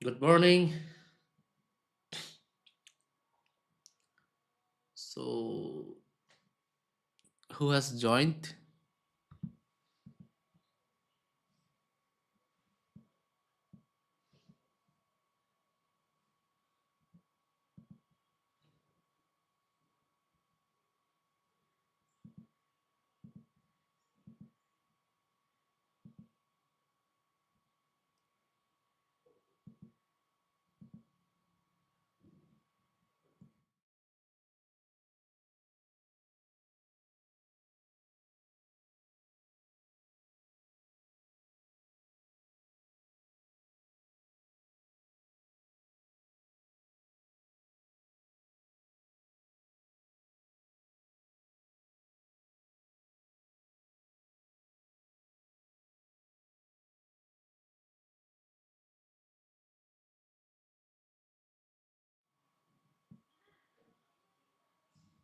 Good morning. So, who has joined?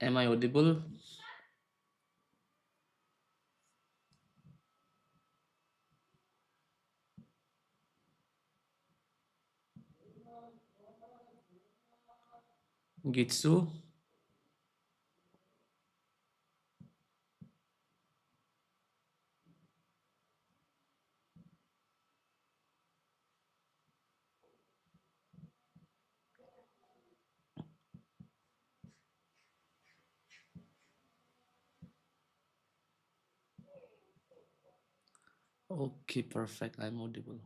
Am I audible? Gitsu? Okay, perfect. I'm audible.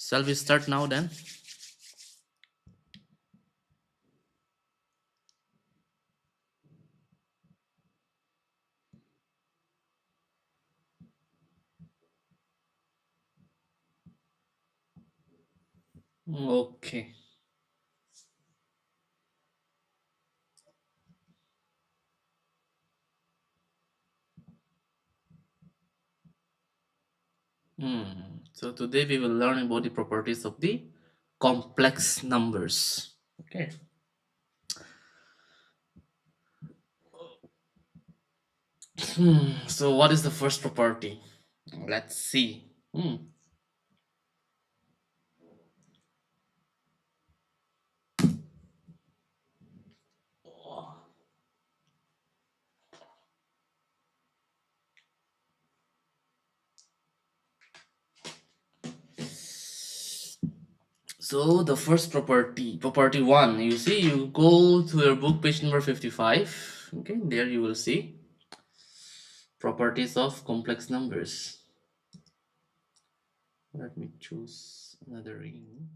Shall we start now then? Okay. So today we will learn about the properties of the complex numbers. Okay. So what is the first property? Let's see. So the first property 1, you see, you go to your book, page number 55. Okay, there you will see properties of complex numbers. Let me choose another ring.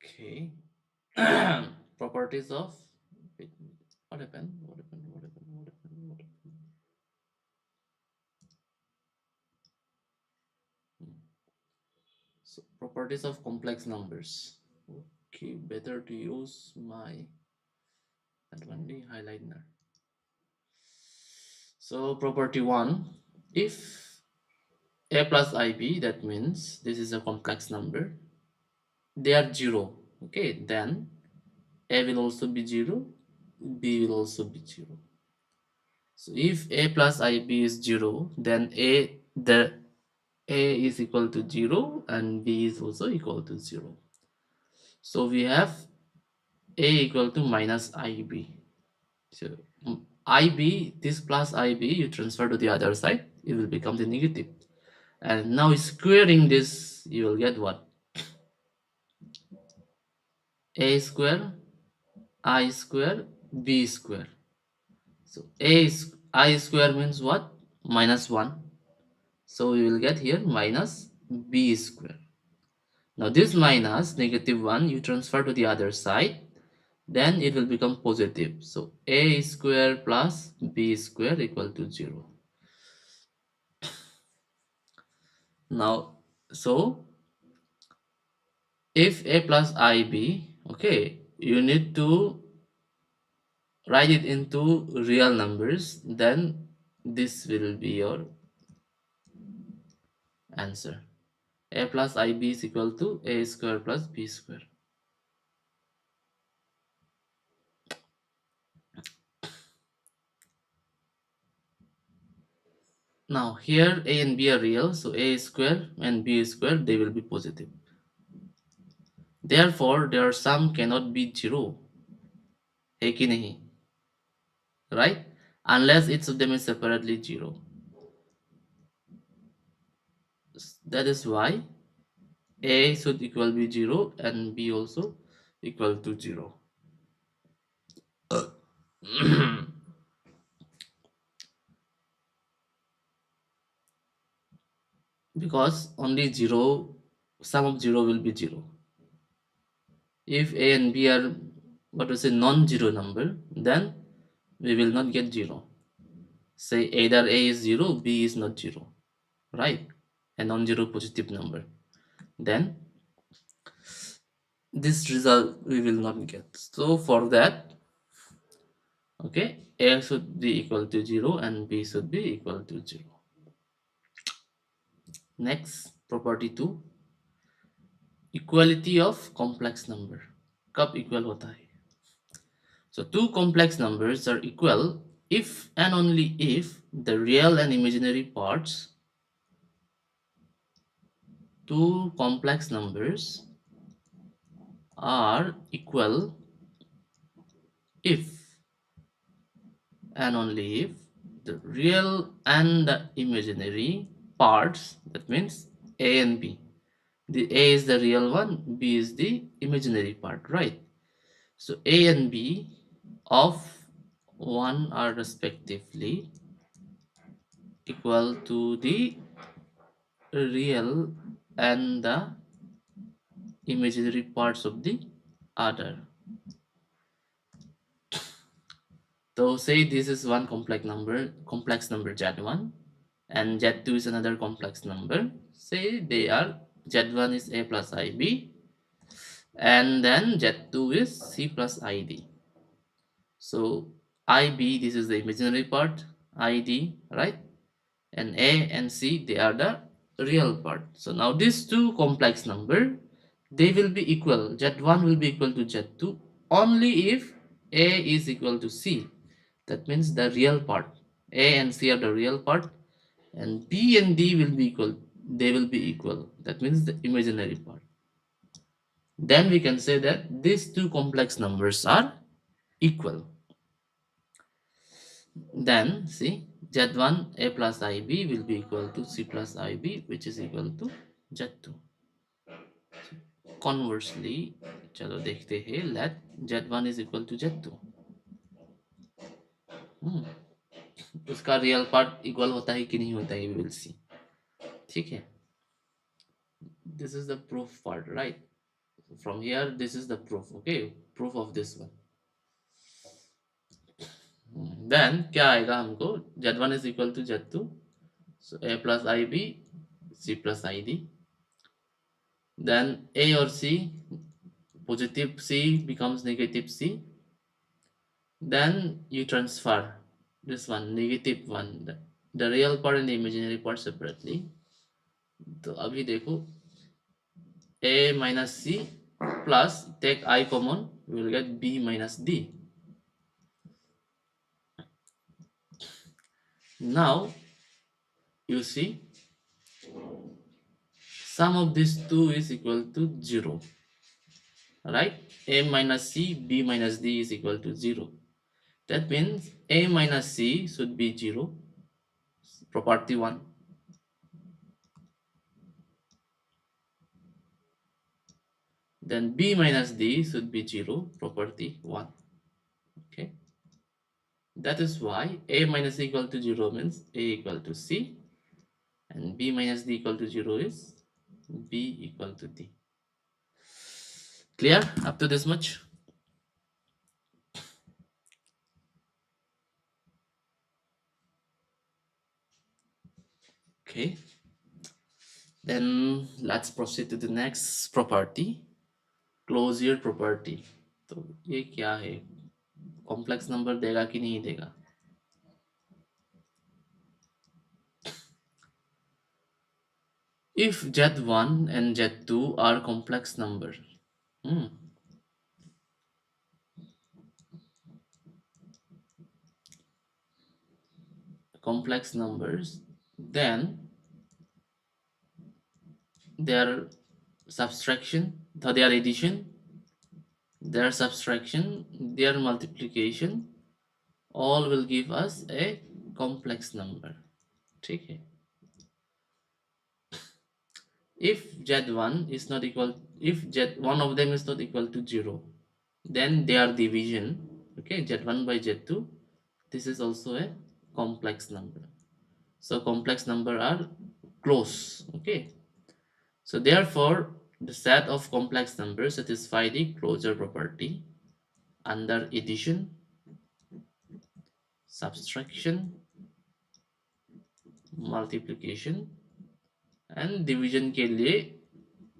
Okay. Properties of, wait, what happened? What happened? What happened? What happened? What happened? So properties of complex numbers. Okay, better to use my that one, the highlighter. So property 1, if a plus ib, that means this is a complex number, they are 0. Okay, then a will also be 0, b will also be 0. So if a plus ib is 0, then a is equal to 0 and b is also equal to 0. So we have a equal to minus ib. So ib, this plus ib, you transfer to the other side, it will become the negative. And now squaring this, you will get what? A square, I square, b square. So I square means what? Minus 1. So we will get here minus b square. Now this minus negative 1, you transfer to the other side, then it will become positive. So a square plus b square equal to 0. Now, so if a plus ib, okay, you need to write it into real numbers, then this will be your answer. A plus ib is equal to a square plus b square. Now here a and b are real, so a square and b square, they will be positive. Therefore their sum cannot be 0. है कि नहीं? Right? Unless each of them is separately 0. That is why a should equal be 0 and b also equal to 0. Because only 0, sum of 0 will be 0. If a and b are, what to say, non-zero number, then we will not get 0. Say either a is 0, b is not 0, right? A non-zero positive number. Then this result we will not get. So for that, okay, a should be equal to 0 and b should be equal to 0. Next, property 2, equality of complex number. कब equal होता है? So two complex numbers are equal if and only if the real and imaginary parts, two complex numbers are equal if and only if the real and the imaginary parts, that means a and b, the a is the real one, b is the imaginary part, right? So a and b of 1 are respectively equal to the real and the imaginary parts of the other. So say this is one complex number Z1, and Z2 is another complex number. Say they are, Z1 is A plus IB, and then Z2 is C plus ID. So IB, this is the imaginary part, ID, right? And A and C, they are the real part. So now these two complex number, they will be equal. Z1 will be equal to Z2 only if A is equal to C. That means the real part. A and C are the real part, and B and D will be equal. They will be equal. That means the imaginary part. Then we can say that these two complex numbers are equal. Then see Z1 A plus IB will be equal to C plus IB, which is equal to Z2. Conversely, चलो देखते हैं, let Z1 is equal to Z2. उसका real part equal होता है कि नहीं होता है, we will see. ठीक है, this is the proof part, right? From here this is the proof. Okay, proof of this one. Then क्या आएगा हमको, Z1 is equal to Z2, so A plus IB, C plus ID. Then A or C, positive C becomes negative C. Then you transfer this one, negative one, the real part and the imaginary part separately. तो अभी देखो, A minus C plus take I common, we will get B minus D. Now you see sum of these two is equal to 0, right? A minus C, B minus D is equal to 0. That means A minus C should be 0, property 1. Then B minus D should be 0, property 1. Okay, that is why A minus C equal to 0 means A equal to C, and B minus D equal to 0 is B equal to D. Clear up to this much? Okay, then let's proceed to the next property, closure property. तो ये क्या है, complex number देगा कि नहीं देगा? If Z1 and Z2 are complex numbers, then their subtraction, their addition, their subtraction, their multiplication, all will give us a complex number. ठीक है? If Z1 is not equal, if one of them is not equal to 0, then their division, okay, Z1 by Z2, this is also a complex number. So complex number are close. Okay, so therefore the set of complex numbers satisfy the closure property under addition, subtraction, multiplication, and division के लिए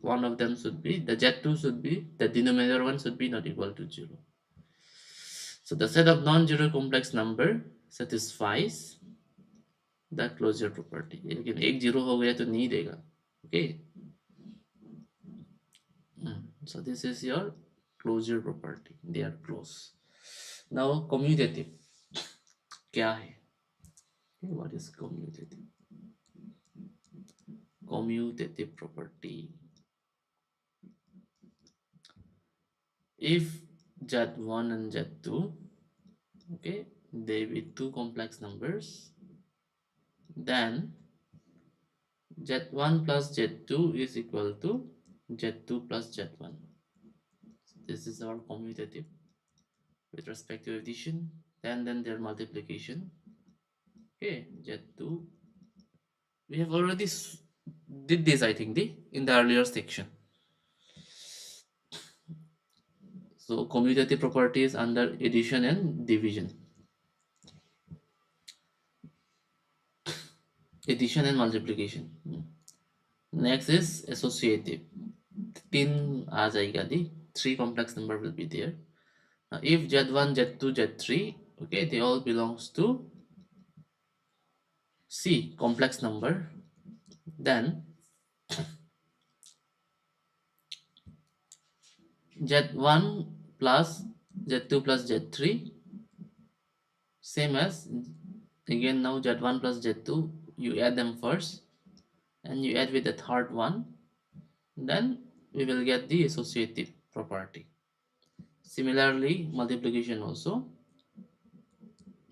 one of them should be, the Z2 should be, the denominator one should be not equal to 0. So the set of non-zero complex number satisfies the closure property. लेकिन एक 0 हो गया तो नहीं देगा. Okay, so this is your closure property, they are close. Now commutative क्या है? Okay, what is commutative? Commutative property, if Z1 and Z2, okay, they be two complex numbers, then Z1 plus Z2 is equal to Z2 plus Z1. So this is our commutative with respect to addition, and then their multiplication. Okay, Z2, we have already did this, I think, in the earlier section. So commutative properties under addition and division, addition and multiplication. Next is associative. Tin आ जाएगा दी, three complex number will be there. Now if Z1, Z2, Z3, okay, they all belongs to C, complex number, then Z1 plus Z2 plus Z3, same as again now Z1 plus Z2, you add them first and you add with the third one, then we will get the associative property. Similarly, multiplication also,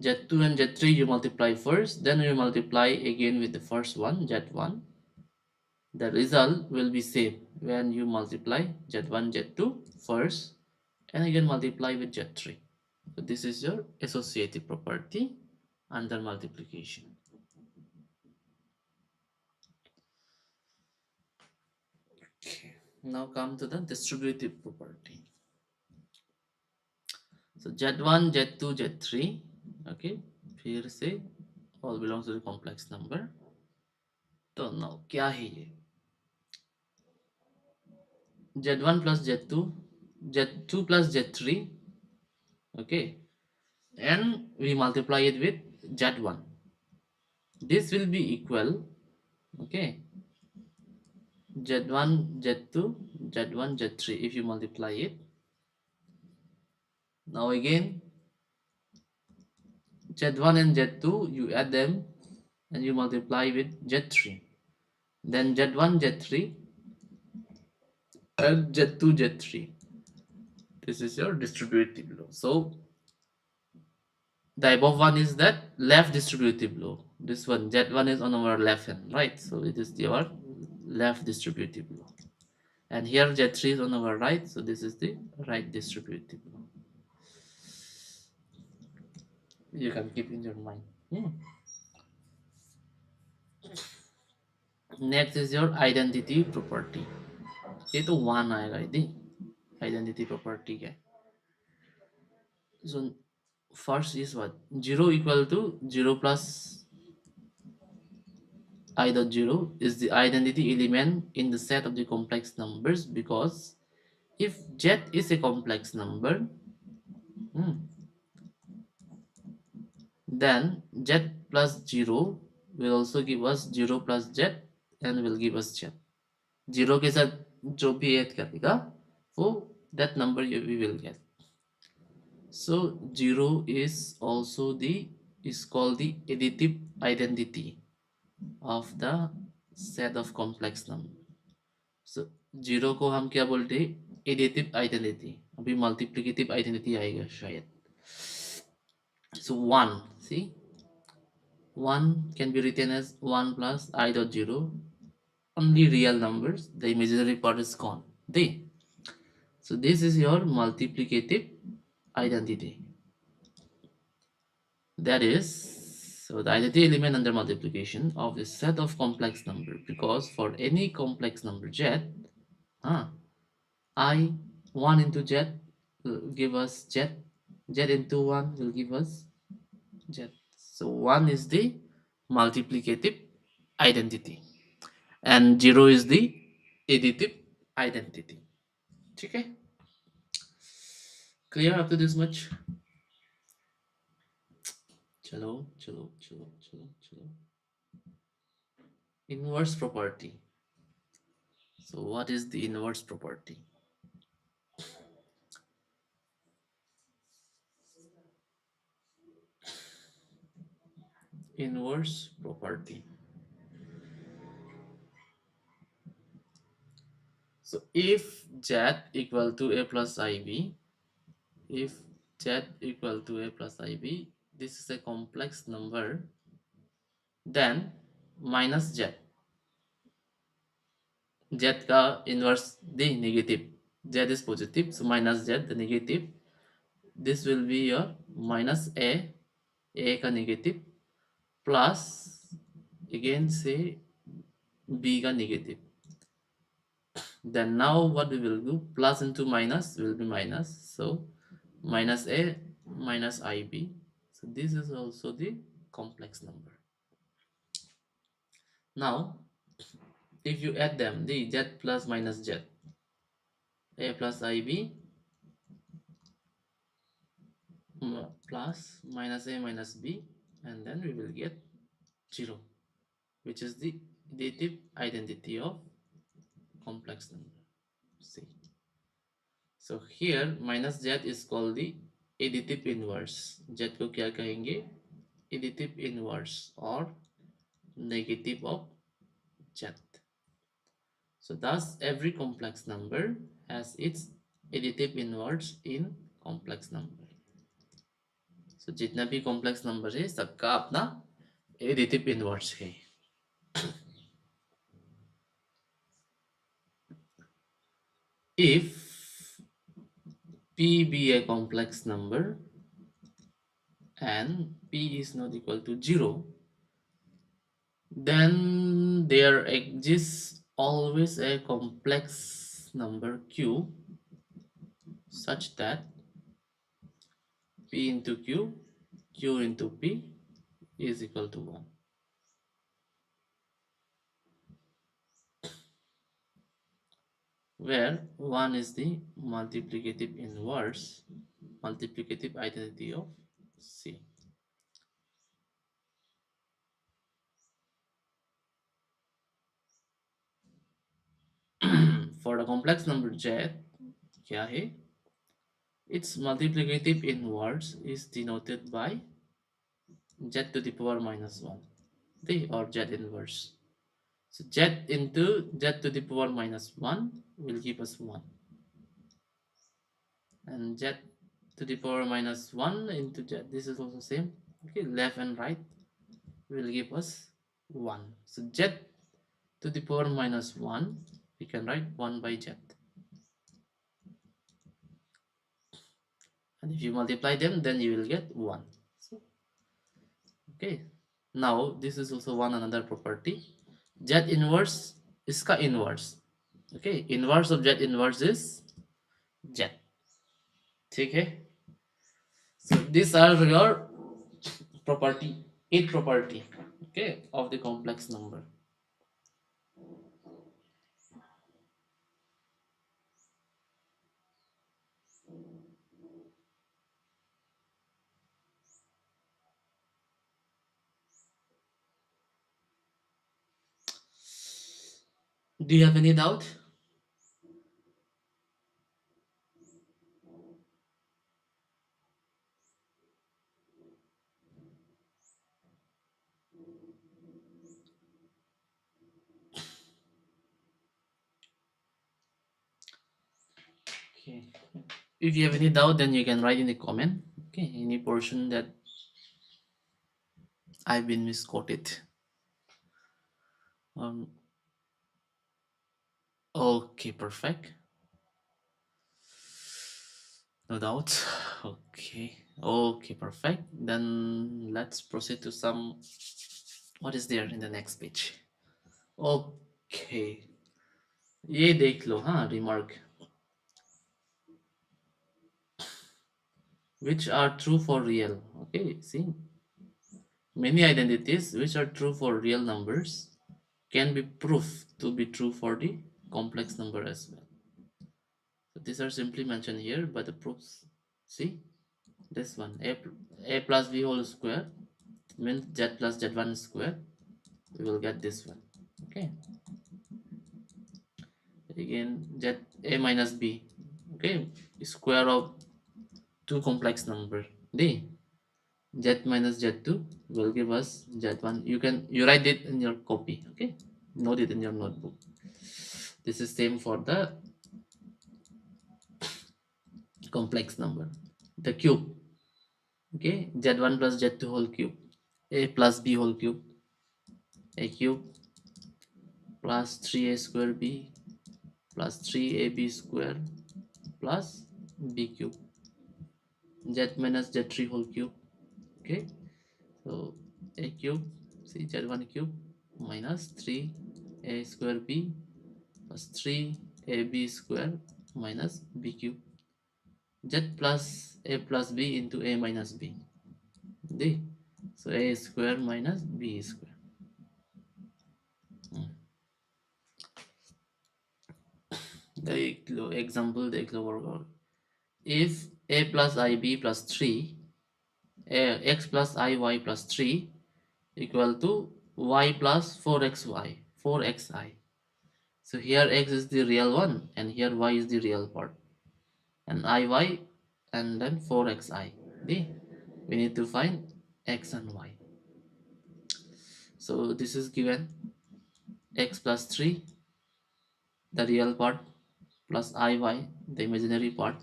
Z2 and Z3 you multiply first, then you multiply again with the first one, Z1. The result will be same when you multiply Z1, Z2 first and again multiply with Z3. So this is your associative property under multiplication. Okay. Now come to the distributive property. So Z1, Z2, Z3, okay, फिर से all belongs to the complex number. तो now क्या है ये? Z1 plus Z2, Z2 plus Z3, okay, and we multiply it with Z1. This will be equal, okay, Z1, Z2, Z1, Z3 if you multiply it. Now again, Z1 and Z2, you add them and you multiply with Z3. Then Z1, Z3 and Z2, Z3. This is your distributive law. So the above one is that left distributive law. This one, Z1 is on our left hand, right? So it is our left distributive law. And here Z3 is on our right, so this is the right distributive law. You can keep in your mind. Next is your identity property. ये तो one आएगा यदि identity property क्या है? So first is what? 0 equal to 0 plus I dot 0 is the identity element in the set of the complex numbers, because if z is a complex number, then z plus 0 will also give us 0 plus z and will give us z. 0 के साथ जो भी add करेगा वो that number we will get. So 0 is also called the additive identity of the set of complex number. So 0 को हम क्या बोलते हैं? Additive identity. अभी मल्टीप्लिकेटिव आइडेंटिटी आएगा शायद. So 1, see, 1 can be written as 1 plus I dot 0. Only real numbers, the imaginary part is gone. So this is your multiplicative identity. That is, so the identity element under multiplication of the set of complex number, because for any complex number z, I 1 into z will give us z, z into 1 will give us z. So 1 is the multiplicative identity and 0 is the additive identity. Okay, clear up to this much? Chalo. Inverse property. So what is the inverse property? Inverse property. So if z equal to a plus ib, if z equal to a plus ib, this is a complex number, then minus z, z का inverse the negative, z is positive, so minus z the negative, this will be your minus a का negative, plus again say b का negative. Then now what we will do, plus into minus will be minus, so minus a minus ib. So this is also the complex number. Now if you add them, the z plus minus z, a plus ib plus minus a minus b, and then we will get 0, which is the additive identity of complex number. See, so here minus z is called the additive inverse. Z को क्या कहेंगे? Additive inverse or negative of z. So thus every complex number has its additive inverse in complex number. सो जितना भी complex number है सबका अपना additive inverse है. If p be a complex number and p is not equal to 0, then there exists always a complex number q such that p into q, q into p is equal to 1. Where 1 is the multiplicative inverse, multiplicative identity of C. For the complex number z, क्या है? Its multiplicative inverse is denoted by z to the power minus 1, or z inverse. So z into z to the power minus 1 will give us 1. And z to the power minus 1 into z, this is also same. Okay, left and right will give us 1. So z to the power minus 1, we can write 1 by z. And if you multiply them, then you will get 1. So, okay, now this is also one another property. Z inverse is ka inverse. Okay, inverse of Z inverse is Z. Okay, so these are your property, 8 property, okay, of the complex number. Do you have any doubt? Okay, if you have any doubt, then you can write in the comment. Okay, any portion that I've been misquoted. Okay, perfect. No doubt. Okay, perfect. Then let's proceed to some. What is there in the next page? Okay, ये देख लो हाँ remark. Which are true for real. Okay, see, many identities which are true for real numbers can be proved to be true for the complex number as well. So these are simply mentioned here by the proofs. See, this one, a plus b whole square means z plus z1 square. We will get this one. Okay, again z a minus b. Okay, square of two complex number d, z minus z2 will give us z1. You write it in your copy. Okay, note it in your notebook. This is same for the complex number, the cube. Okay, z1 plus z2 whole cube, a plus b whole cube, a cube plus 3a square b plus 3ab square plus b cube, z minus z3 whole cube. Okay, so a cube, see z1 cube minus 3a square b plus 3ab square minus b cube, z plus a plus b into a minus b d, so a square minus b square. Example देख लो बराबर. If a plus ib plus 3, x plus iy plus 3 equal to y plus 4xy, 4xi. So here x is the real one and here y is the real part, and iy and then 4xi. We need to find x and y. So this is given x plus 3, the real part, plus iy, the imaginary part,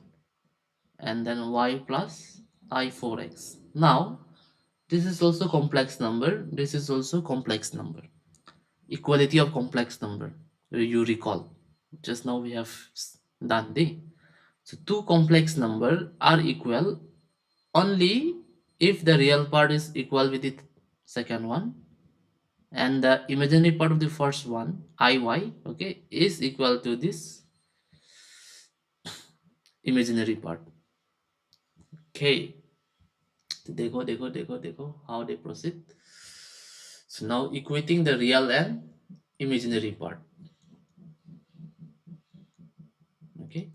and then y plus I4x. Now this is also complex number, this is also complex number. Equality of complex number, you recall just now we have done the. So two complex number are equal only if the real part is equal with the second one and the imaginary part of the first one iy, okay, is equal to this imaginary part. Okay, देखो how they proceed. So now equating the real and imaginary part. Okay,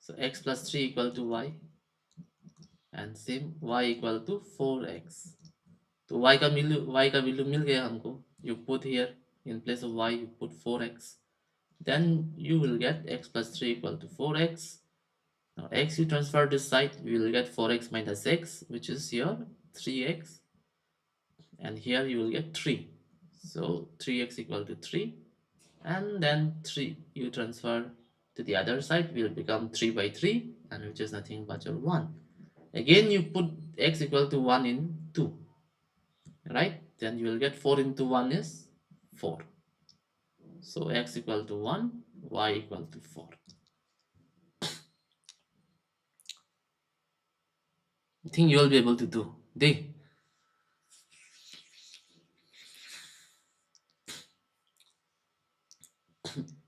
so x plus 3 equal to y and same y equal to 4x. तो y का value मिल गया हमको. You put here in place of y you put 4x, then you will get x plus 3 equal to 4x. Now x you transfer this side, you will get 4x minus x, which is your 3x, and here you will get 3. So 3x equal to 3, and then 3 you transfer to the other side will become 3 by 3, and which is nothing but your 1. Again you put x equal to 1 in 2, right? Then you will get 4 into 1 is 4. So x equal to 1, y equal to 4. I think you will be able to do. D.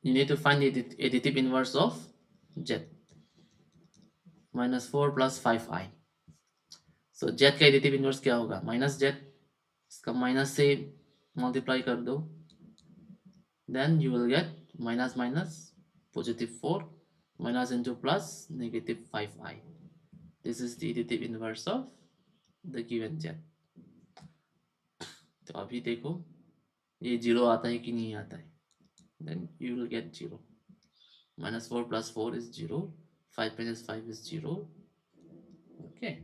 You need to find the additive inverse of z. Minus 4 plus 5i. So z का additive inverse क्या होगा? Minus z. इसका minus से multiply कर दो. Then you will get minus minus positive 4 minus into plus negative 5i. This is the additive inverse of the given z. तो अभी देखो ये 0 आता है कि नहीं आता है. Then you will get 0. Minus 4 plus 4 is 0. 5 minus 5 is 0. Okay.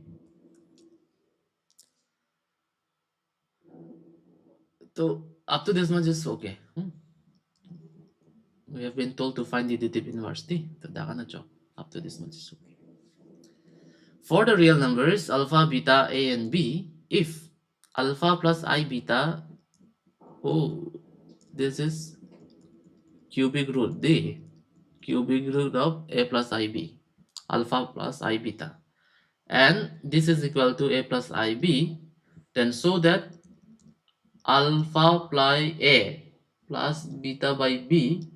So up to this much is okay. We have been told to find the additive inverse. So up to this much is okay. For the real numbers alpha, beta, a and b, if alpha plus I beta, oh, this is cubic root d, cubic root of a plus ib, alpha plus I beta, and this is equal to a plus ib, then show that alpha plus a plus beta by b,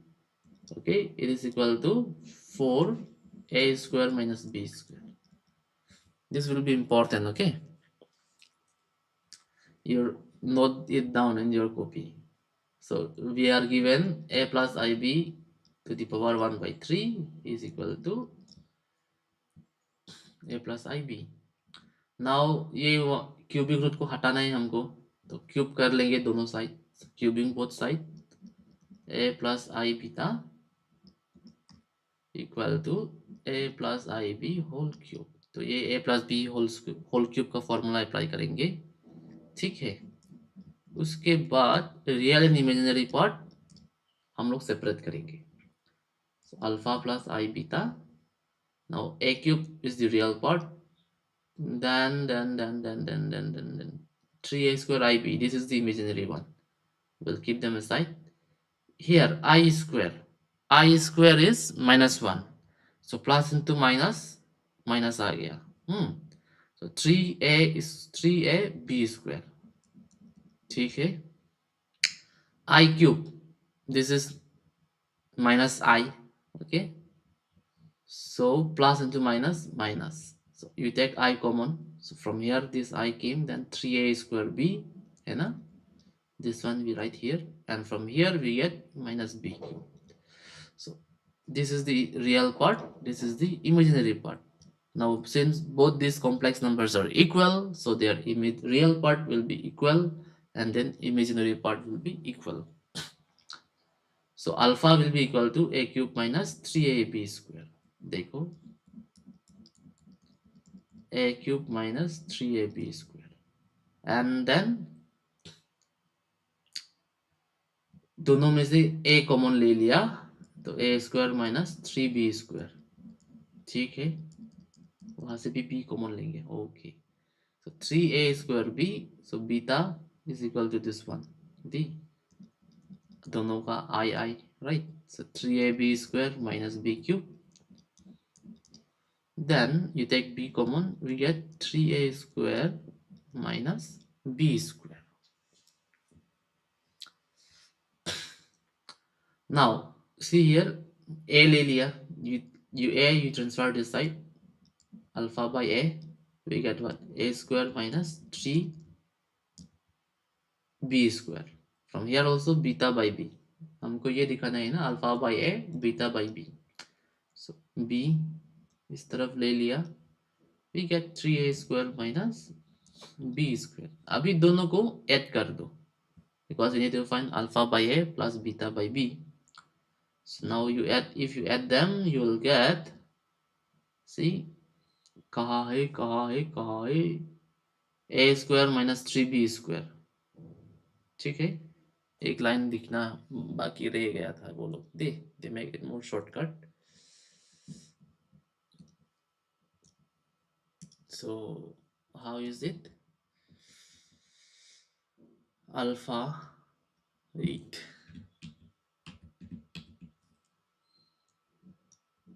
okay, it is equal to 4a square minus b square. This will be important, okay? You note it down in your copy. So we are given a plus ib to the power 1 by 3 is equal to a plus ib. Now ये cubic root को हटाना है हमको, तो cube कर लेंगे दोनों side, cubing both side. a plus I beta equal to a plus ib whole cube. तो ये a plus b whole cube का फॉर्मूला अप्लाई करेंगे, ठीक है. उसके बाद रियल एंड इमेजिनरी पार्ट हम लोग सेपरेट करेंगे. So alpha plus I beta. Now a cube is the real part. Then 3a square ib. This is the imaginary one. We'll keep them aside. Here I square. I square is minus 1. So plus into minus, minus आ गया. So 3a is 3a b square. ठीक है. I cube. This is minus I. Okay. So plus into minus, minus. So you take I common. So from here this I came, then 3a square b, and this one we write here, and from here we get minus b cube. So this is the real part, this is the imaginary part. Now since both these complex numbers are equal, so their real part will be equal and then imaginary part will be equal. So alpha will be equal to a cube minus 3ab square. देखो a cube minus 3ab square, and then दोनों में से a common ले लिया, तो a square minus 3b square. ठीक है, वहां से भी b कॉमन लेंगे. Okay, So 3a square b, so beta is equal to this one, d, दोनों का I, right? So 3ab square minus b cube. Then you take b common, we get 3a square minus b square. Now see here, a ले लिया, you transfer this side, alpha by a, we get what? A square minus 3b square. From here also beta by b, हमको ये दिखाना है ना, alpha by a, beta by b. So b इस तरफ ले लिया, we get 3a square minus b square. अभी दोनों को ऐड कर दो, because you need to find alpha by a plus beta by b. So now you add, if you add them, you will get, see, कहाँ है, a square minus 3b square. ठीक है, एक लाइन दिखना बाकी रह गया था, वो लोग they make it more shortcut. So how is it? Alpha 8,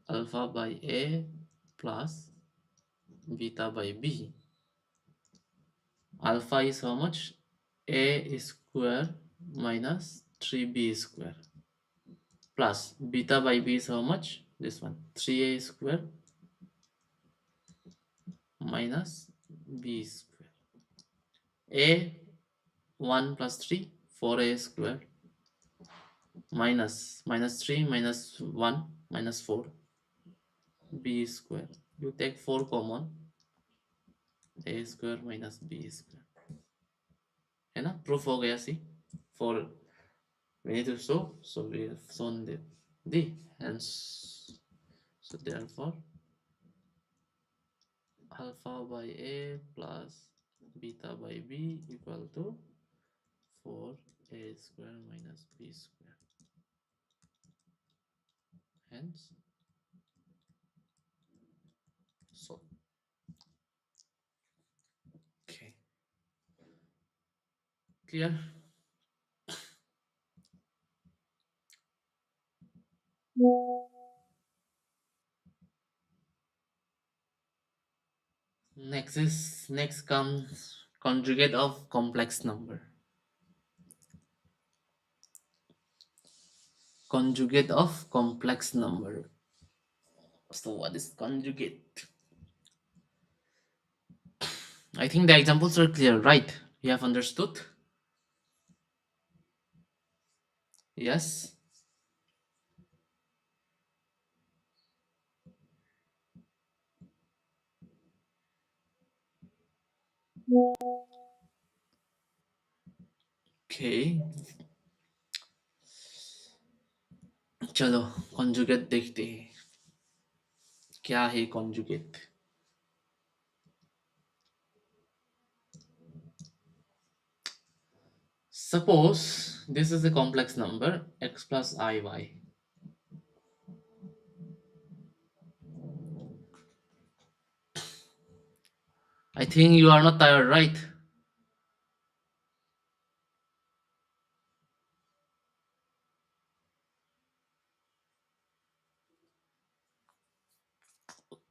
alpha by a plus beta by b. Alpha is how much? A square minus 3b square plus beta by b is how much? This one, 3a square minus b square. A 1 plus 3, 4a square minus 3 minus 1 minus 4 b square. You take 4 common, a square minus b square. है ना, proof हो गया. सी, for we need to show, so we have shown the hence, so therefore alpha by a plus beta by b equal to 4a square minus b square. Hence, so okay, clear? Next comes conjugate of complex number. Conjugate of complex number. So what is conjugate? I think the examples are clear, right? You have understood? Yes. Okay. चलो conjugate देखते हैं, क्या है conjugate. Suppose this is a complex number x plus iy. I think you are not tired, right?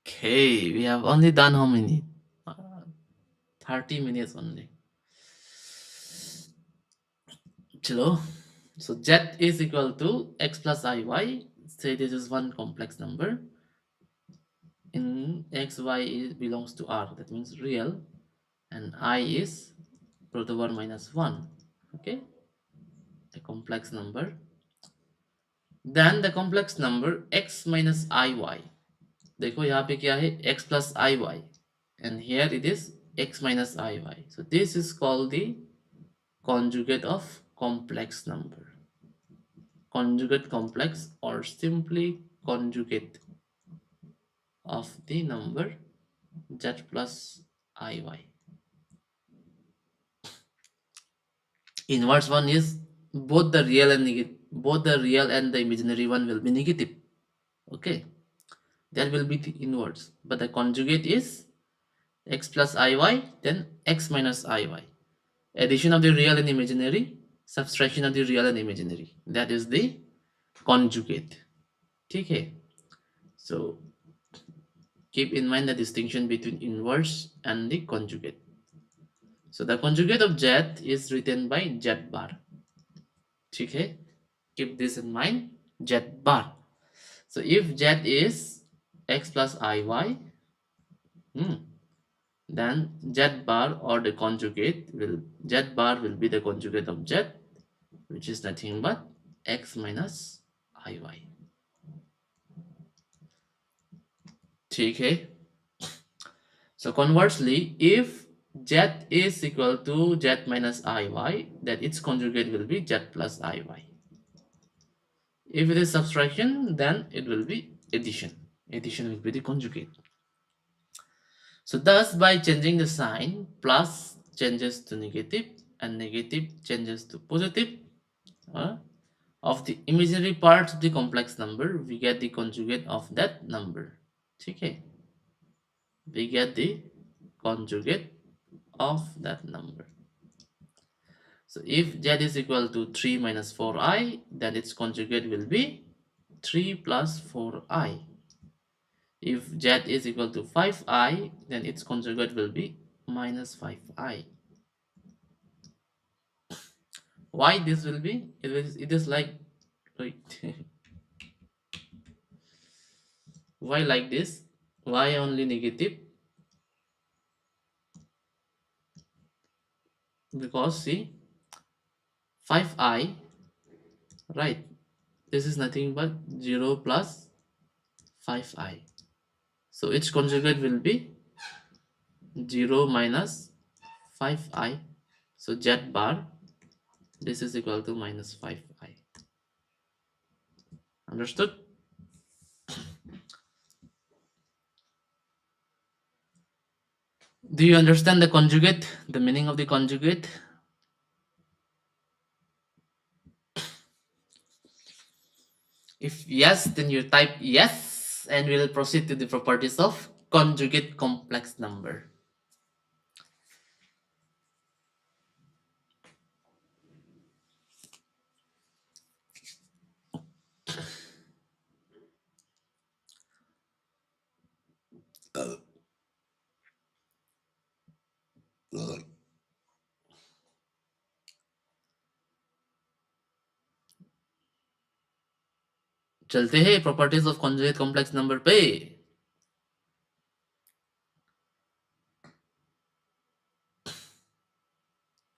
Okay, we have only done how many? 30 minutes only. Chalo. So z is equal to x plus iy. Say this is one complex number. In x, y belongs to R, that means real, and I is root over minus 1. Okay, a complex number. Then the complex number x minus iy. देखो यहाँ पे क्या है, x plus iy, and here it is x minus iy. So this is called the conjugate of complex number. Conjugate complex, or simply conjugate of the number z plus iy. Inverse one is both the real and the imaginary one will be negative. Okay, that will be the inverse. But the conjugate is x plus iy, then x minus iy. Addition of the real and imaginary, subtraction of the real and imaginary. That is the conjugate. Okay. So keep in mind the distinction between inverse and the conjugate. So the conjugate of z is written by z bar. Okay. Keep this in mind, z bar. So if z is x plus iy, then z bar or the conjugate will z bar will be the conjugate of z, which is nothing but x minus iy. Okay. So conversely, if z is equal to z minus iy, then its conjugate will be z plus iy. If it is subtraction, then it will be addition. Addition will be the conjugate. So thus, by changing the sign, plus changes to negative and negative changes to positive of the imaginary part of the complex number, we get the conjugate of that number. Okay. We get the conjugate of that number. So if z is equal to 3 minus 4i, then its conjugate will be 3 plus 4i. If z is equal to 5i, then its conjugate will be minus 5i. Why this will be? It is like, wait, why like this? Why only negative? Because see, 5i, right? This is nothing but 0 plus 5i. So its conjugate will be 0 minus 5i. So z bar, this is equal to minus 5i. Understood? Do you understand the conjugate, the meaning of the conjugate? If yes, then you type yes, and we'll proceed to the properties of conjugate complex number. चलते हैं properties of conjugate complex number पे.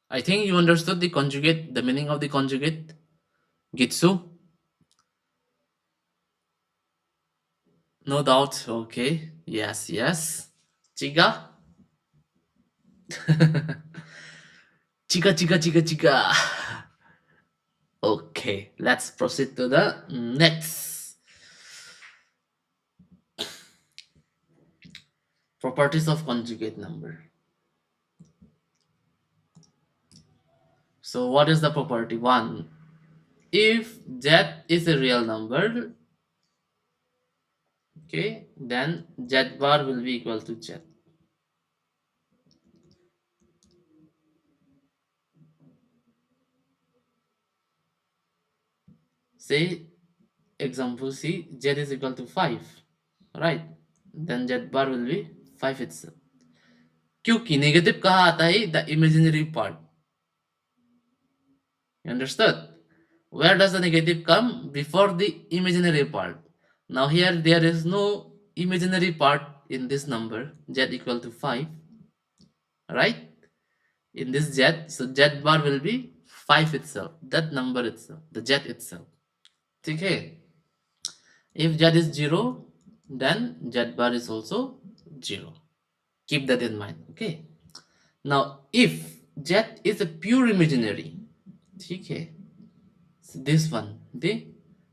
I think you understood the conjugate, the meaning of the conjugate, Gitsu? No doubt. Okay. Yes, yes. Chiga? Chiga, chiga, chiga, chiga. Okay, let's proceed to the next. Properties of conjugate number. So what is the property? 1. If z is a real number, okay, then z bar will be equal to z. Say example C, z is equal to 5, right? Then z bar will be 5 itself. क्योंकि negative कहाँ आता है? The imaginary part. You understood? Where does the negative come? Before the imaginary part. Now here there is no imaginary part in this number, z equal to 5, right? In this z, so z bar will be 5 itself, that number itself, the z itself. Okay. If z is 0, then z bar is also 0. Keep that in mind. Okay. Now if z is a pure imaginary, okay, so this one, okay,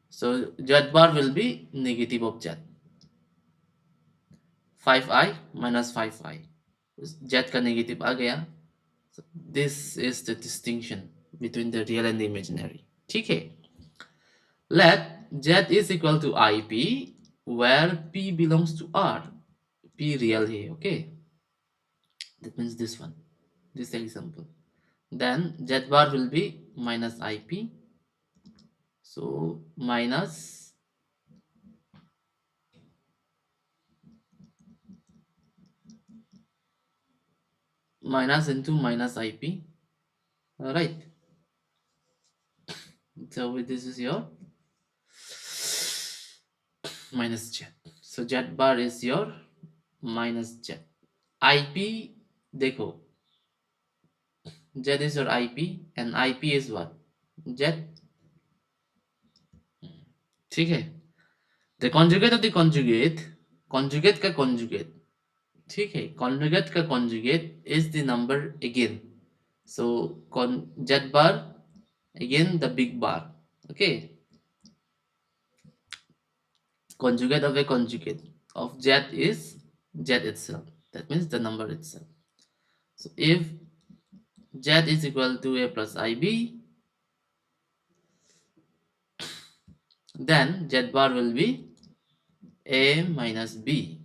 so z bar will be negative of z. 5i minus 5i, z का negative आ गया. So this is the distinction between the real and the imaginary. Okay. Let z is equal to ip, where p belongs to r. P real है, okay. That means this one, this example. Then z bar will be minus ip. So minus into minus ip. All right. So this is your minus z. So z bar is your minus z. ip, देखो, z is your ip and ip is what? z. ठीक है. The conjugate of the conjugate, conjugate का conjugate, ठीक है, conjugate का conjugate is the number again. So z bar again the big bar. Okay, conjugate of a conjugate of z is z itself. That means the number itself. So if z is equal to a plus ib, then z bar will be a minus b.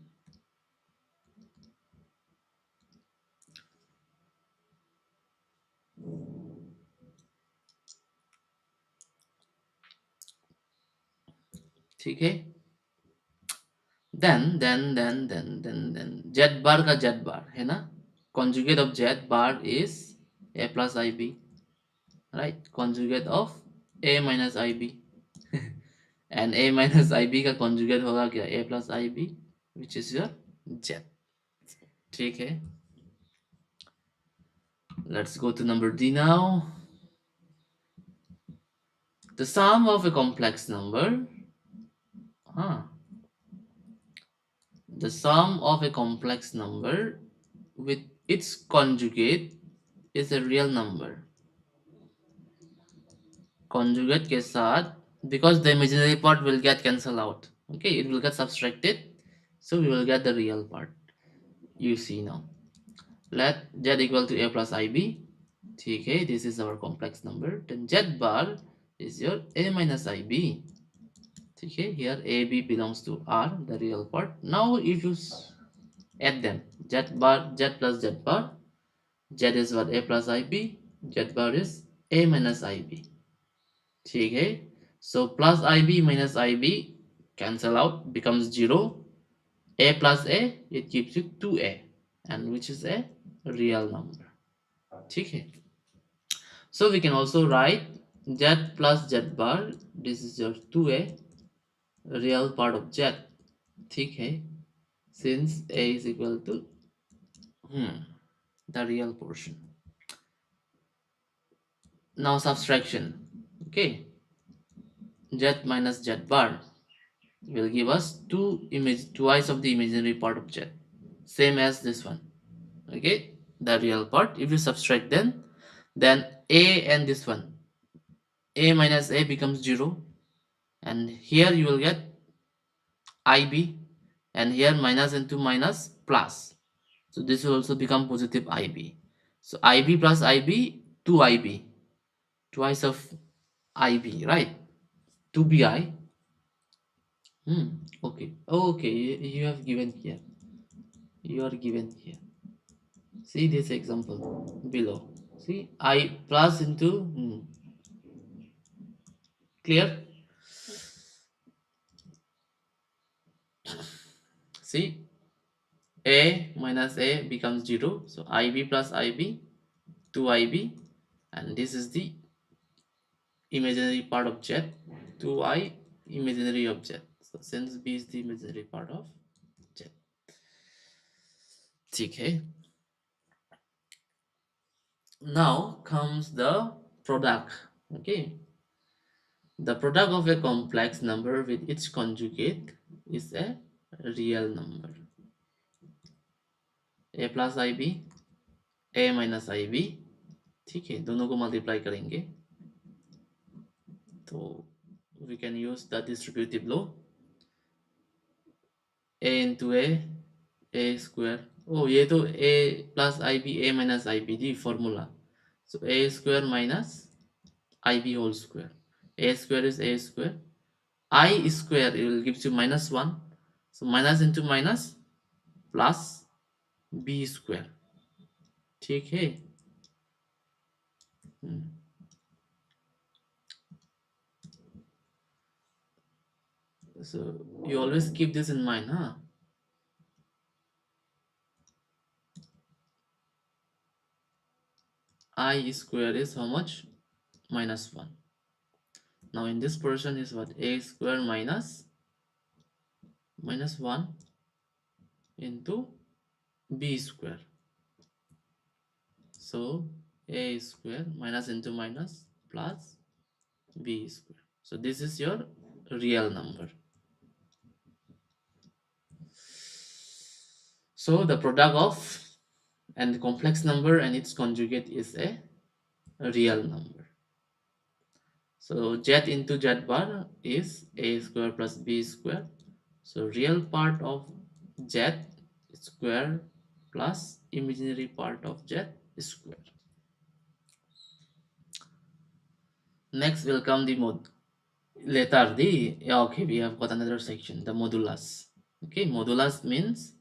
ठीक है. then z bar का z bar है ना, conjugate of z bar is a plus ib, right? Conjugate of a minus ib and a minus ib का conjugate होगा क्या? a plus ib, which is your z. ठीक है. Let's go to number D now. The sum of a complex number. The sum of a complex number with its conjugate is a real number. Conjugate के साथ, because the imaginary part will get cancelled out. Okay, it will get subtracted. So we will get the real part. You see now. Let z equal to a plus ib. Okay, this is our complex number. Then z bar is your a minus ib. Okay, here ab belongs to r, the real part. Now if you add them, z plus z bar, z is what? A plus ib, z bar is a minus ib. Okay, so plus ib minus ib cancel out, becomes 0. A plus a, it gives you 2a, and which is a real number. Okay, so we can also write z plus z bar, this is your 2a, real part of z. Okay, since a is equal to the real portion. Now subtraction. Okay, z minus z bar will give us twice of the imaginary part of z, same as this one. Okay, the real part. If you subtract then a and this one, a minus a becomes 0, and here you will get ib, and here minus into minus plus, so this will also become positive ib. So ib plus ib, 2ib, twice of ib, right? 2bi. Okay, you have given here, you are given here. See this example below. See, I plus into clear. See, a minus a becomes 0. So ib plus ib, 2ib, and this is the imaginary part of z, 2i imaginary of z. So since b is the imaginary part of z. Okay. Now comes the product. Okay. The product of a complex number with its conjugate is a real number. A plus ib, a minus I B. ठीक है, दोनों को multiply करेंगे तो we can use the distributive law. a into a square. ओ ये तो a plus I B a minus I B the formula. So a square minus I B whole square. a square is a square. I square, it will gives you minus 1. So minus into minus plus b square. ठीक है. So you always keep this in mind, huh? I square is how much? -1. Now in this portion is what? A square minus -1 into b square. So a square minus into minus plus b square. So this is your real number. So the product of and the complex number and its conjugate is a real number. So z into z bar is a square plus b square. So real part of z square plus imaginary part of z square. Next will come the later the okay, we have got another section, the modulus. Okay, modulus means,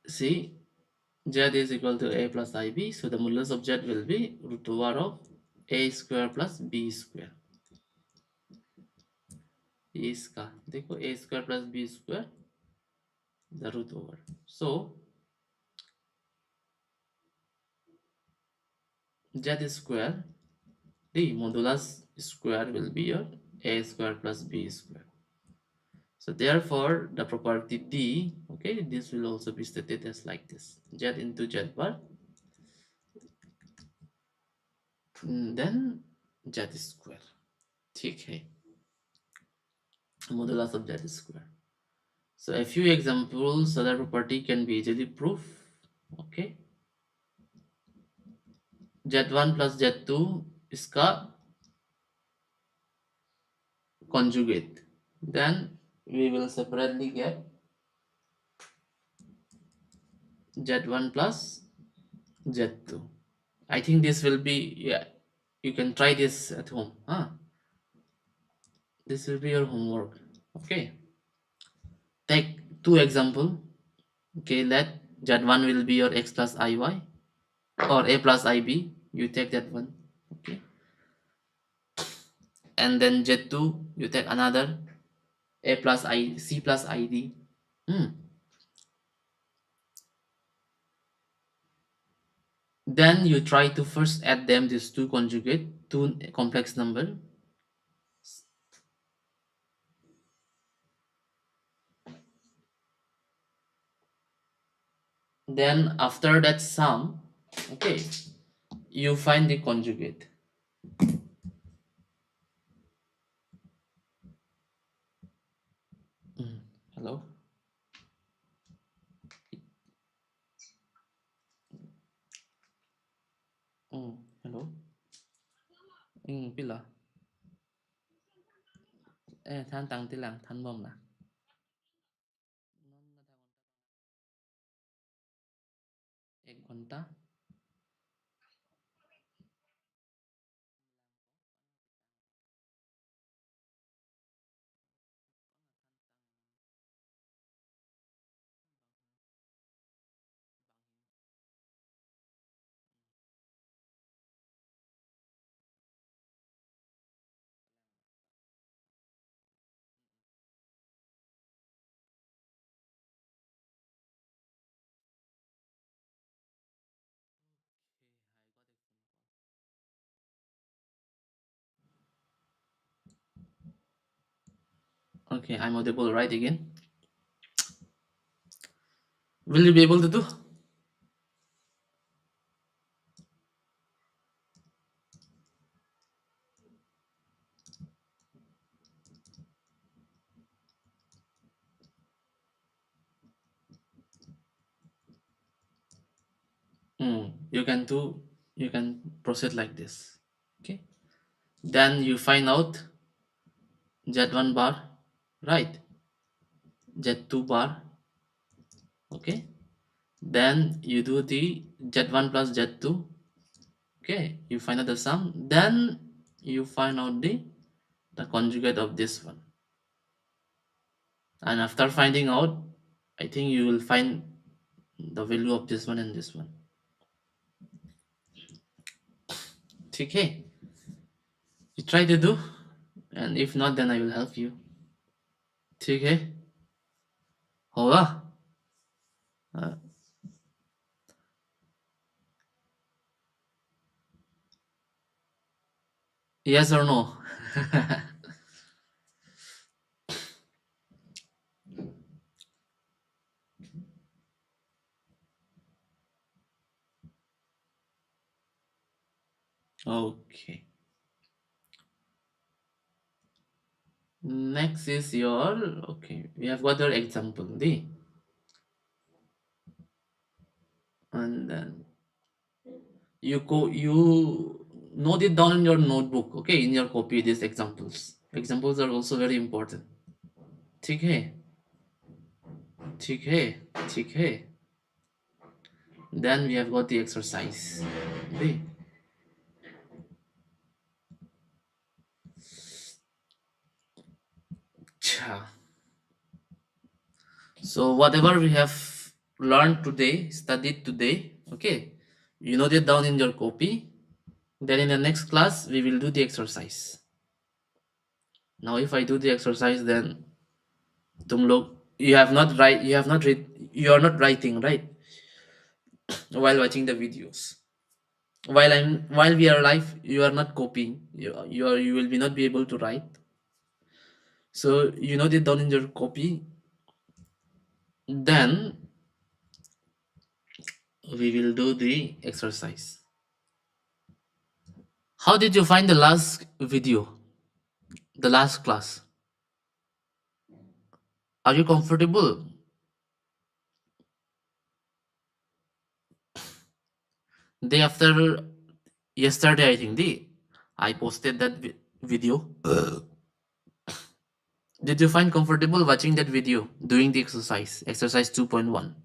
see, z is equal to a plus ib, so the modulus of z will be root over of a square plus b square. इसका देखो a square plus b square the root over. So z square, the modulus square will be your a square plus b square. So therefore the property d, okay, this will also be stated as like this, z into z bar, then z square. ठीक है, modulus of z square. So a few examples so that property can be easily proved. Okay, z1 plus z2 इसका conjugate, then we will separately get z1 plus z2. I think this will be, yeah, you can try this at home, huh? This will be your homework. Okay, take two example. Okay, let z1 will be your x plus iy or a plus ib, you take that one. Okay, and then z2 you take another a plus I c plus id. Then you try to first add them, these two conjugate, two complex number. Then after that sum, okay, you find the conjugate. Hello? Hello? Pila. Than tăng tilang than bom là. Ek घंटा. Okay, I'm audible right again. Will you be able to do? You can do, you can proceed like this. Okay, then you find out z1 bar, right? z2 bar. Okay, then you do the z1 plus z2. Okay, you find out the sum, then you find out the conjugate of this one, and after finding out, I think you will find the value of this one and this one. Okay, you try to do, and if not, then I will help you. Okay, होगा? Yes or no? Okay. Next is your, okay, we have got your example D, and then you note it down in your notebook, okay, in your copy these examples are also very important. ठीक है, ठीक है, ठीक है. Then we have got the exercise D. So whatever we have learned today, studied today, okay, you note it down in your copy. Then in the next class we will do the exercise. Now if I do the exercise, then तुम लोग, you are not writing, right, while watching the videos. While we are live, you are not copying. You will be not be able to write. So you note it down in your copy. Then we will do the exercise. How did you find the last video, the last class? Are you comfortable? Day after yesterday, I think I posted that video. Did you find comfortable watching that video, doing the exercise 2.1?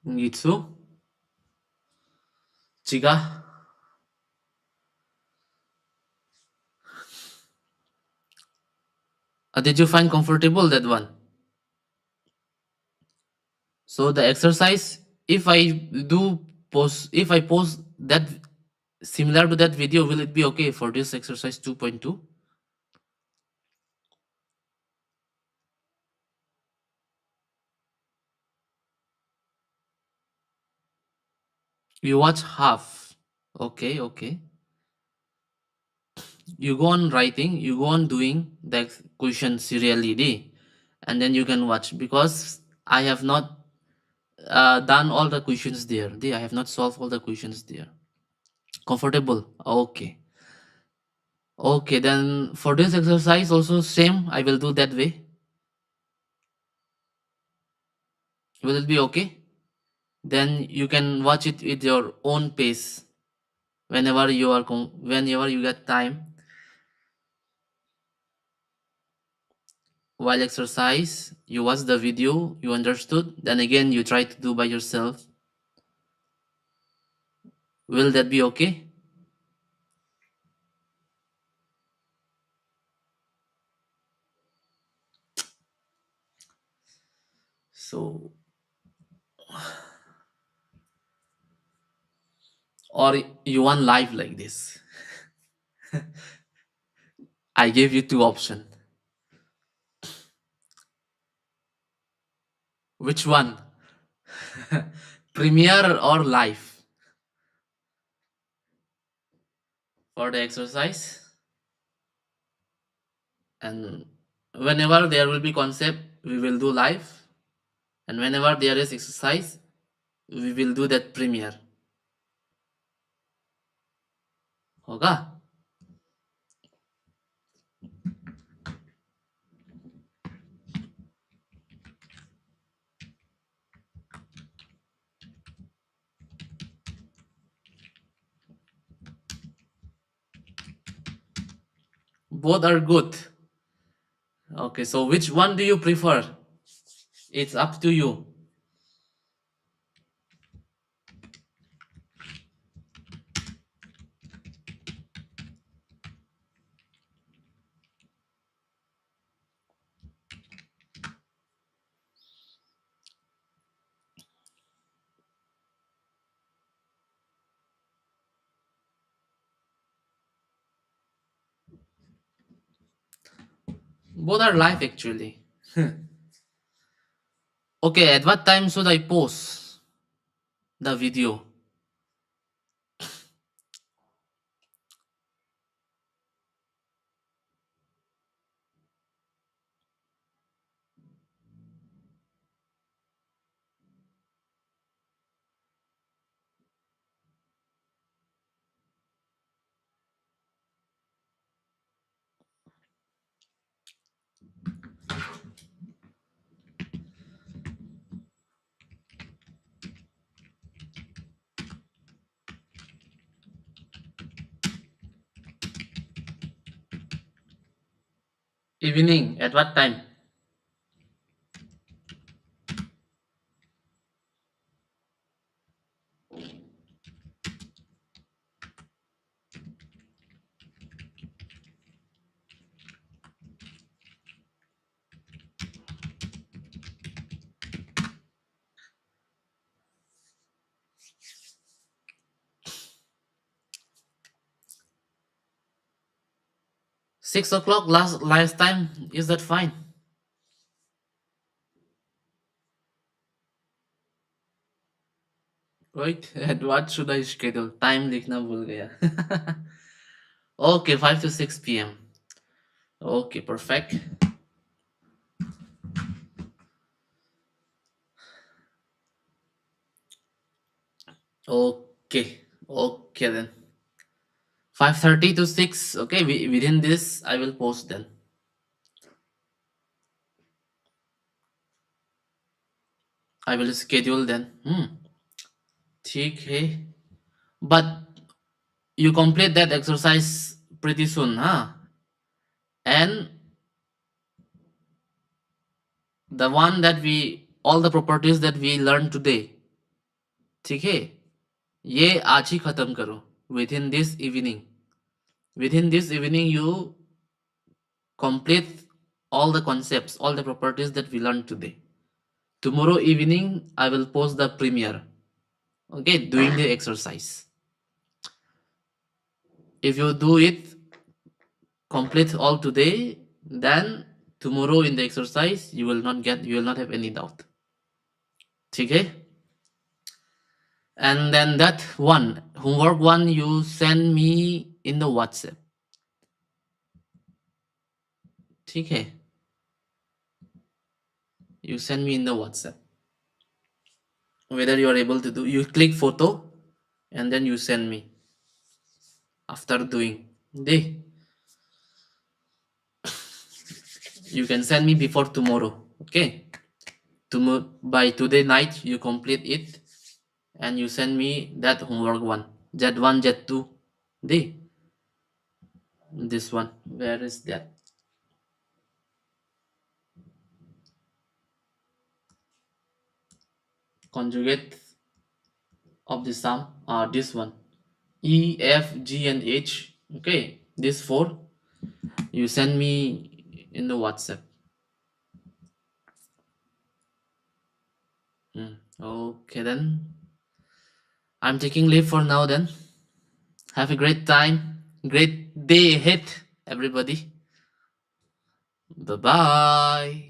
Gitu? Chica? Did you find comfortable that one? So the exercise, if I post that similar to that video, will it be okay for this exercise 2.2? You watch half. Okay, okay. You go on writing, you go on doing the question serially, and then you can watch, because I have not done all the questions there. I have not solved all the questions there. Comfortable? Okay. Okay, then for this exercise also same, I will do that way. Will it be okay? Then you can watch it with your own pace whenever you get time. While exercise, you watch the video, you understood, then again you try to do by yourself. Will that be okay? So, or you want live like this? I gave you two options. Which one? Premiere or live? For the exercise? And whenever there will be concept, we will do live. And whenever there is exercise, we will do that premiere. होगा? Both are good. Okay, so which one do you prefer? It's up to you. Both are live actually. Okay, at what time should I post the video? Evening, at what time? 6 o'clock last time. Is that fine? Wait, at what should I schedule? Time लिखना भूल गया. Okay, 5 to 6 p.m. Okay, perfect. Okay then. 5:30 to 6. Okay, within this I will post then. I will schedule then. ठीक है. But you complete that exercise pretty soon, huh? And the one that all the properties that we learned today, ठीक है, ये आज ही खत्म करो within this evening. Within this evening you complete all the concepts, all the properties that we learned today. Tomorrow evening I will post the premiere. Okay, doing the exercise. If you do it complete all today, then tomorrow in the exercise you will not have any doubt. Okay? And then that one homework one you send me in the WhatsApp. Okay? You send me in the WhatsApp. Whether you are able to do, you click photo and then you send me after doing. You can send me before tomorrow. Okay? By today night you complete it and you send me that homework one. Z1, Z2. This one. Where is that? Conjugate of the sum. This one. E, F, G, and H. Okay, this four. You send me in the WhatsApp. Okay then. I'm taking leave for now then. Have a great time. Great day ahead, everybody. Bye-bye.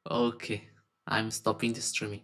Okay, I'm stopping the streaming.